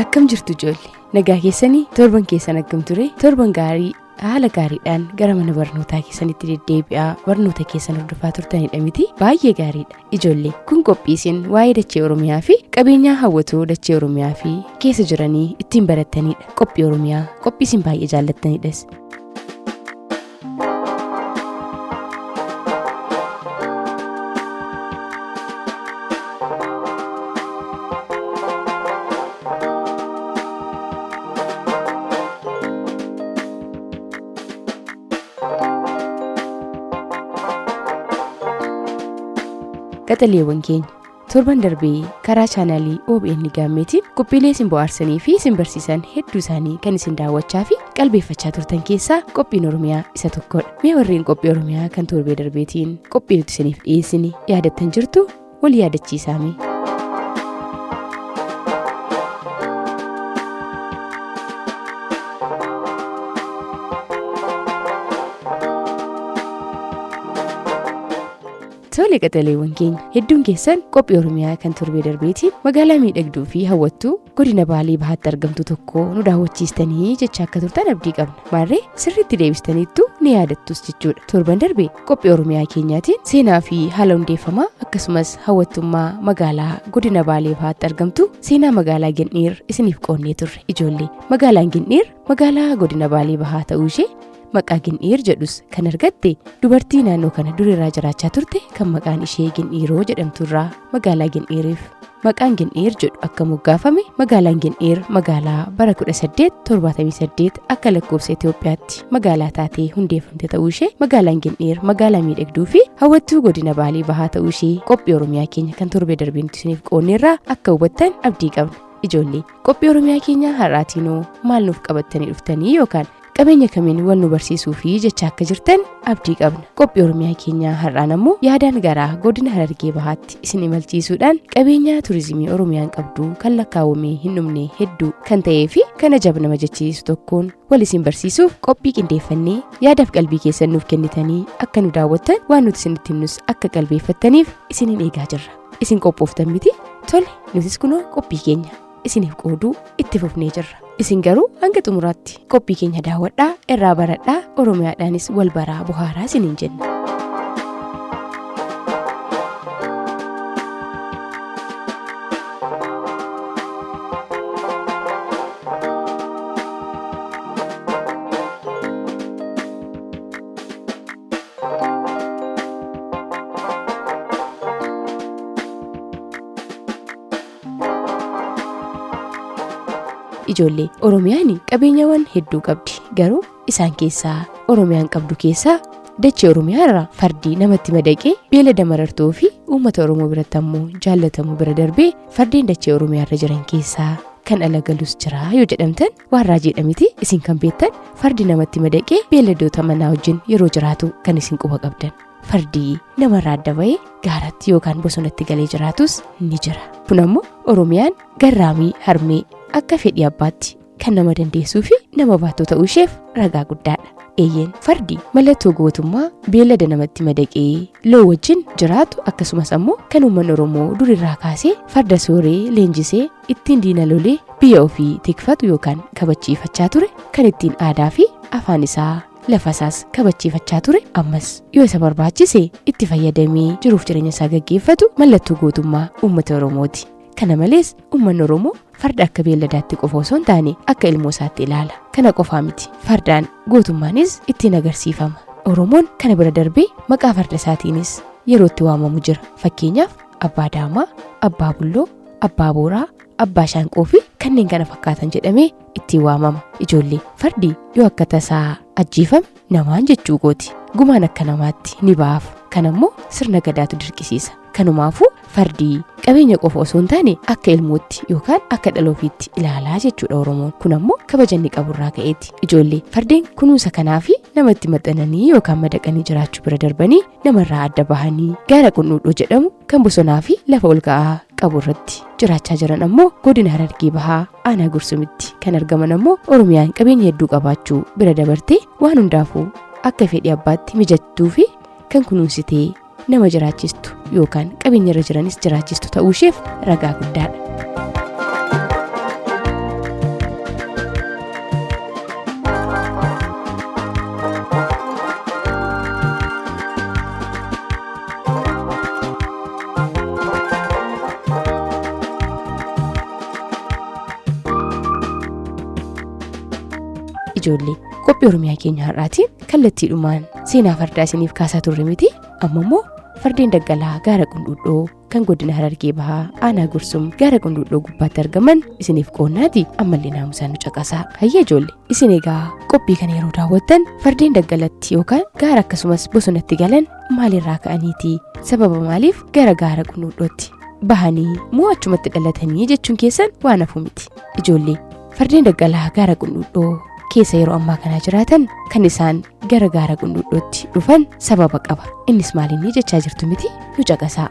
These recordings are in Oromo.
Akkam jirtu ijoollee? Nagaa keessanii torban keessan akkam ture? Torban gaarii haala gaariidhaan gara mana barnootaa keessanitti deddeebi'aa barnoota keessan hordofaa turtanidha miti? Baay'ee gaariidha. Ijoollee kun qophiisin waa'ee dachee Oromiyaa fi qabeenyaa hawwatoo dachee Oromiyaa fi keessa jiranii ittiin barattanidha. Qophii Oromiyaa qophiisin baay'ee jaallattanidhas. Qaxaleewwan keenya torban darbee karaa chaanaalii OBN Gaammeetiin qophiilee isin bohaarsanii fi isin barsiisan hedduu isaanii kan isin daawwachaa fi qalbeeffachaa turtan keessaa qophiin Oromiyaa isa tokkodha. Mee warreen qophii Oromiyaa kan torbee darbeetiin qophii nuti isiniif dhiyeessine yaadattan jirtu wal yaadachiisaame. Tole qaxaleewwan keenya hedduun keessan qophii Oromiyaa kan torbee darbeetiin magaalaa miidhagduu fi hawwattuu godina Baalee Bahaatti argamtu tokko nu daawwachiistanii jecha akka turtan abdii qabna. Maarree sirriitti deebistaniittu ni yaadattus jechuudha. Torban darbee qophii Oromiyaa keenyaatiin seenaa fi haala hundeeffamaa akkasumas hawwattummaa magaalaa godina Baalee Bahaatti argamtu seenaa magaalaa Gindiir isiniif qoonnee turre. Ijoollee magaalaan Gindiir magaalaa godina Baalee Bahaa ta'uu ishee maqaa Gindiir jedhus kan argatte dubartii naannoo kana durirraa jiraachaa turte kan maqaan ishee Gindiiroo jedhamturraa magaalaa Gindiiriif maqaan Gindiir jedhu akka moggaafame magaalaan Gindiir magaalaa bara 1878 akka lakkoofsa Itoophiyaatti magaalaa taatee hundeeffamte ta'uu ishee magaalaan Gindiir magaalaa miidhagduu fi hawwattuu godina Baalee Bahaa ta'uu ishee qophii Oromiyaa keenya kan torbee darbee nuti isiniif qoonneerraa akka hubattan abdii qabna. Ijoollee qophii Oromiyaa keenya har'aatiinoo maal nuuf qabattanii dhuftanii yookaan qabeenya kamiin wal nu barsiisuu fi jecha akka jirtan abdii qabna. Qophii Oromiyaa keenyaa har'aan ammoo yaadaan garaa godina Harargee Bahaatti isin imalchiisuudhaan qabeenya turizimii Oromiyaan qabdu kan lakkaawwamee hin dhumne hedduu kan ta'ee fi kan ajab nama jechiisu tokkoon wal isin barsiisuuf qophii qindeeffannee yaadaaf qalbii keessan nuuf kennitanii akka nu daawwattan waan nuti isinitti himnus akka qalbeeffattaniif isinin eegaa jirra. Isin qophooftan miti? Tole nutis kunoo qophii keenya isiniif qooduu itti fufnee jirra. Isin garuu hanga xumuraatti qophii keenya daawwadhaa irraa baradhaa Oromiyaadhaanis wal baraa bohaaraa isiniin jenna. Ijoollee Oromiyaan qabeenyawwan hedduu qabdi. Garuu isaan keessaa Oromiyaan qabdu keessaa dachee Oromiyaa irraa fardii namatti madaqee beelada marartuu fi uummata Oromoo biratti ammoo jaallatamu bira darbee fardeen dachee Oromiyaa irra jiran keessaa kan ala galus jira yoo jedhamtan waan raajii miti isin kan beektan fardi namatti madaqee beeladoota manaa wajjin yeroo jiraatu kan isin quba qabdan. Fardii namarraa adda ba'ee gaaratti yookaan bosonatti galee jiraatus ni jira. Kun ammoo Oromiyaan garraamii harmee akka fedhii abbaatti kan nama dandeessuu fi nama baattuu ta'uu isheef ragaa guddaadha. Eeyyeen fardi mallattoo gootummaa beelada namatti madaqee loon wajjin jiraatu akkasumas ammoo kan uummanni Oromoo durirraa kaasee farda sooree leenjisee ittiin diina lolee biyya ofii tikfatu yookaan kabachiifachaa ture kan ittiin aadaa fi afaan isaa lafasaas kabachiifachaa ture ammas yoo isa barbaachise itti fayyadamee jiruuf jireenya isaa gaggeeffatu mallattoo gootummaa uummata Oromooti. Kana malees uummanni Oromoo farda akka beeladaatti qofa osoo hin taane akka ilmoo isaatti ilaala. Kana qofaa miti. Fardaan gootummaanis ittiin agarsiifama. Oromoon kana bira darbee maqaa farda isaatiinis yeroo itti waamamu jira. Fakkeenyaaf Abbaa Daamaa, Abbaa Bulloo, Abbaa Booraa, Abbaa Shaanqoo fi kanneen kana fakkaatan jedhamee ittiin waamama. Ijoollee fardi yoo akka tasaa ajjiifame namaan jechuu gooti. Gumaan akka namaatti ni ba'aaf. Kan ammoo sirna gadaatu dirqisiisa. Kanumaafuu fardi qabeenya qofa osoo hin taane akka ilmootti yookaan akka dhaloofiitti ilaalaa jechuudha Oromoon. Kun ammoo kabajanni qaburraa ka'eeti. Ijoollee fardeen kunuunsa kanaa fi namatti maxxananii yookaan madaqanii jiraachuu bira darbanii namarraa adda bahanii gaara Qunnuudhoo jedhamu kan bosonaa fi lafa ol ka'aa qabu irratti jiraachaa jiran ammoo godina Harargee Bahaa aanaa Gursumitti kan argaman ammoo Oromiyaan qabeenya hedduu qabaachuu bira dabartee waan hundaafuu akka fedhii abbaatti mijattuu fi kan kunuunsitee nama jiraachistu yookaan qabeenya irra jiranis jiraachistu ta'uu isheef ragaa guddaadha. ijoollee qophii oromiyaa keenya har'aatiin kallattiidhumaan seenaa fardaa isiniif kaasaa turre miti. amma immoo fardeen daggalaa gaara qundhuudhoo kan godina Harargee Bahaa aanaa Gursum gaara qundhuudhoo gubbaatti argaman isiniif qoonnaati. ammallee naamusaan nu caqasaa. hayya ijoollee isin egaa qophii kana yeroo daawwattan fardeen daggalatti yookaan gaara akkasumas bosonatti galan maalirraa ka'aniiti? sababa maaliif gara gaara qundhuudhootti bahanii moo achumatti dhalatanii jechuun keessan waan hafu miti. ijoollee fardeen daggalaa gaara qundhuudhoo keessa yeroo ammaa kana jiraatan kan isaan gara gaara qundhuudhootti dhufan sababa qaba. innis maalinni jechaa jirtu miti nu caqasaa.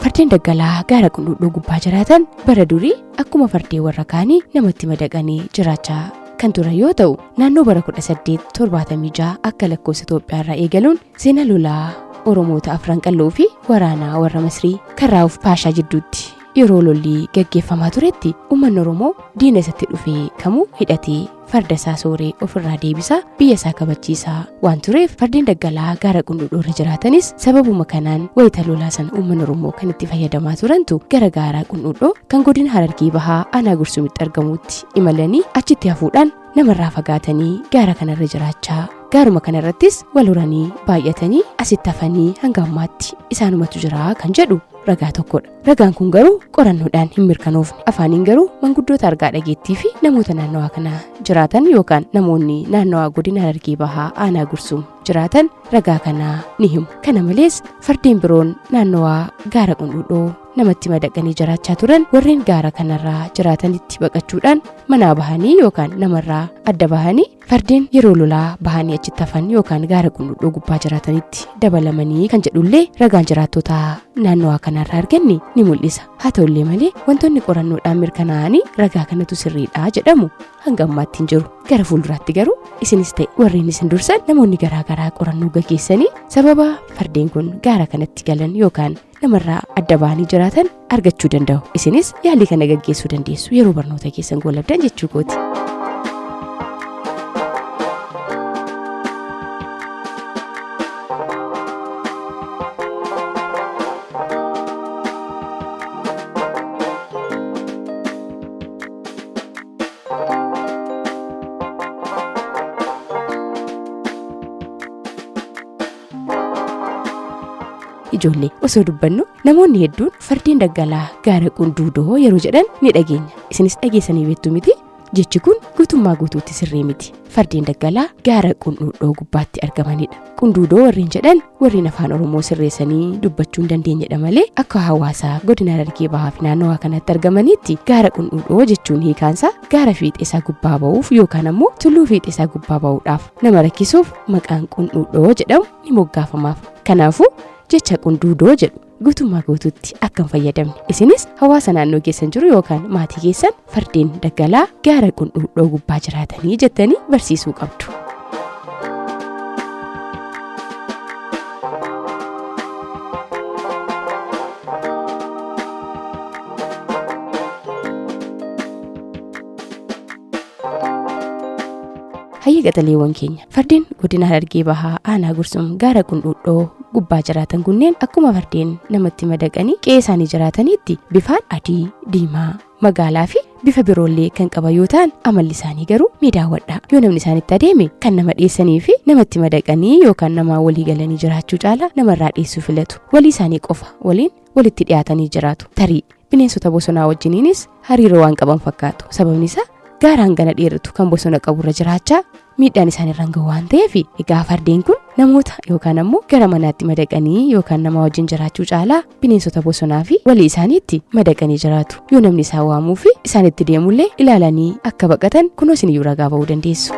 fardeen daggalaa gaara qundhuudhoo gubbaa jiraatan bara durii akkuma fardeen warra kaanii namatti madaqanii jiraachaa kan turan yoo ta'u naannoo bara 1876 akka lakkoofsa Itoophiyaa irraa eegaluun seenaa lolaa Oromoota afran qalloo fi waraanaa warra Masrii kan Raawuf Paashaa jidduutti yeroo lolli gaggeeffamaa turetti uummanni Oromoo diina isatti dhufee kamuu hidhatee farda isaa sooree ofirraa deebisaa biyya isaa kabachiisaa waan tureef fardeen daggalaa gaara qundhuudhoo irra jiraatanis sababuma kanaan wayita lolaa sana uummanni Oromoo kan itti fayyadamaa turantu gara gaara qundhuudhoo kan godina Harargee Bahaa aanaa Gursumitti argamutti imalanii achitti hafuudhaan namarraa fagaatanii gaara kanarra jiraachaa gaaruma kanarrattis wal horanii baay'atanii asitti hafanii hanga ammaatti isaanumatu jira kan jedhu ragaa tokkodha. ragaan kun garuu qorannoodhaan hin mirkanoofne. afaaniin garuu manguddoota argaa dhageettii fi namoota naannawaa kana jiraatan yookaan namoonni naannawaa godina Harargee Bahaa aanaa Gursum jiraatan ragaa kana ni himu. kana malees fardeen biroon naannawaa gaara qundhuudhoo namatti madaqanii jiraachaa turan warreen gaara kanarraa jiraatanitti baqachuudhaan manaa bahanii yookaan namarraa adda bahanii fardeen yeroo lolaa bahanii achitti hafan yookaan gaara qundhuudhoo gubbaa jiraatanitti dabalamanii kan jedhullee ragaan jiraattota naannawaa kanarraa arganne ni mul'isa. haa ta'ullee malee wantoonni qorannoodhaan mirkanaa'anii ragaa kanatu sirriidha jedhamu hanga ammaatti hin jiru. gara fuulduraatti garuu isinis ta'e warreen isin dursan namoonni garaagaraa qorannoo gaggeessanii sababa fardeen kun gaara kanatti galan yookaan namarraa adda bahanii jiraatan argachuu danda'u. isinis yaalii kana gaggeessuu dandeessu yeroo barnoota keessan goolabdan jechuu kooti. ijoollee osoo dubbannu namoonni hedduun fardeen daggalaa gaara qundhuudhoo yeroo jedhan ni dhageenya. isinis dhageessanii beektu miti? jechi kun guutummaa guutuutti sirrii miti. fardeen daggalaa gaara qundhuudhoo gubbaatti argamanidha. qundhuudhoo warreen jedhan warreen afaan Oromoo sirreessanii dubbachuu hin dandeenyedha malee akka hawaasaa godina Harargee Bahaa fi naannawaa kanatti argamanitti gaara qundhuudhoo jechuun hiikaansaa gaara fiixeesaa gubbaa ba'uuf yookaan ammoo tulluu fiixeesaa gubbaa ba'uudhaaf nama rakkisuuf maqaan qundhuudhoo jedhamu ni moggaafamaaf. kanaafuu jecha qundhuudhoo jedhu guutummaa guutuutti akka hin fayyadamne. isinis hawaasa naannoo keessan jiru yookaan maatii keessan fardeen daggalaa gaara qundhuudhoo gubbaa jiraatanii jettanii barsiisuu qabdu. hayya qaxaleewwan keenya fardeen godina Harargee Bahaa aanaa Gursum gaara qundhuudhoo gubbaa jiraatan kunneen akkuma fardeen namatti madaqanii qe'ee isaanii jiraatanitti bifaan adii, diimaa, magaalaa fi bifa biroollee kan qaban yoo ta'an amalli isaanii garuu miidhaawwadha. yoo namni isaanitti adeeme kan nama dheessanii fi namatti madaqanii yookaan namaa walii galanii jiraachuu caala namarraa dheessuu filatu. walii isaanii qofa waliin walitti dhiyaatanii jiraatu. tarii bineensota bosonaa wajjiniinis hariiroo waan qaban fakkaatu. sababni isaa gaaraan gana dheeratu kan bosona qaburra jiraachaa miidhaan isaanirraan gahu waan ta'eef egaa fardeen kun namoota yookaan ammoo gara manaatti madaqanii yookaan nama wajjin jiraachuu caalaa bineensota bosonaa fi walii isaaniitti madaqanii jiraatu. yoo namni isaan waamuu fi isaanitti deemullee ilaalanii akka baqatan kunoo isiniyyuu ragaa ba'uu dandeessu.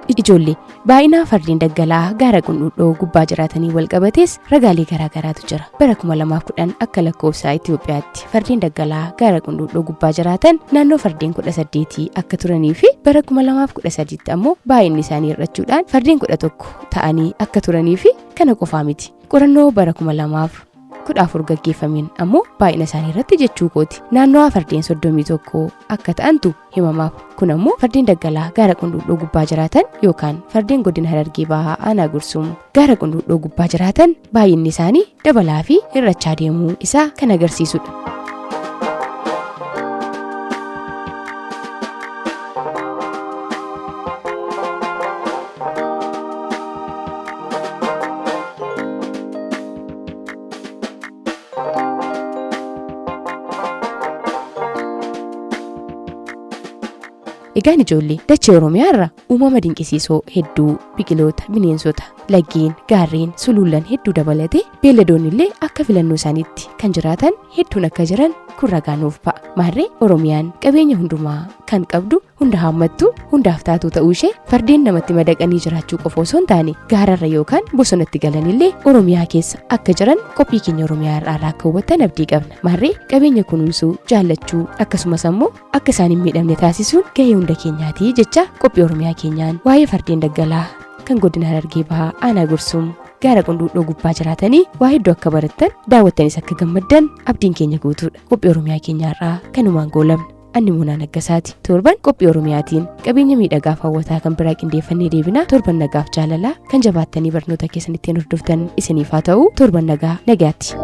Ijoollee baay'inaa fardeen daggalaa gaara qundhuudhoo gubbaa jiraatanii wal qabates ragaalee garaagaraatu jira. Bara 2010 akka lakkoofsa Itoophiyaatti fardeen daggalaa gaara qundhuudhoo gubbaa jiraatan naannoo fardeen 18 akka turanii fi bara 2013 ammoo baay'inni isaanii hir'achuudhaan fardeen 11 ta'anii akka turanii fi kana qofaa miti. Qorannoo bara 2014 gaggeeffameen ammoo baay'ina isaanii irratti jechuu kooti naannoo fardeen 31 akka ta'antu himamaaf. Kun ammoo fardeen daggalaa gaara qundhuudhoo gubbaa jiraatan yookaan fardeen godina Harargee Bahaa Aanaa Gursum gaara qundhuudhoo gubbaa jiraatan baay'inni isaanii dabalaa fi hir'achaa deemuu isaa kan agarsiisudha. Egaan ijoollee dachee Oromiyaa irra uumama dinqisiisoo hedduu biqiloota, bineensota, laggeen, gaarreen, sulullan hedduu dabalatee beelladoonni illee akka filannoo isaaniitti kan jiraatan hedduun akka jiran kun ragaa nuuf ba'a. Maarree Oromiyaan qabeenya hundumaa kan qabdu hunda haammattu hundaaf taatu ta'uu ishee fardeen namatti madaqanii jiraachuu qofa osoo hin taane gaararra yookaan bosonatti galanillee Oromiyaa keessa akka jiran qophii keenya Oromiyaa irraa akka hubattan abdii qabna. Maarree qabeenya kunuunsuu, jaallachuu akkasumas ammoo akka isaan hin miidhamne taasisuun gahee hunda keenyaati jecha qophii Oromiyaa keenyaan waa'ee fardeen daggalaa kan godina Harargee Bahaa Aanaa Gursum gaara qundhuudhoo gubbaa jiraatanii waa hedduu akka barattan daawwattanis akka gammaddan abdiin keenya guutuudha. Qophii Oromiyaa keenyaarraa kanumaan goolabna. Ani Munaa Naggasaati. Torban qophii Oromiyaatiin qabeenya miidhagaaf hawwataa kan biraa qindeeffannee deebina. Torban nagaaf jaalalaa kan jabaattanii barnoota keessan ittiin hordoftan isiniif haa ta'u. Torban nagaa nagaatti.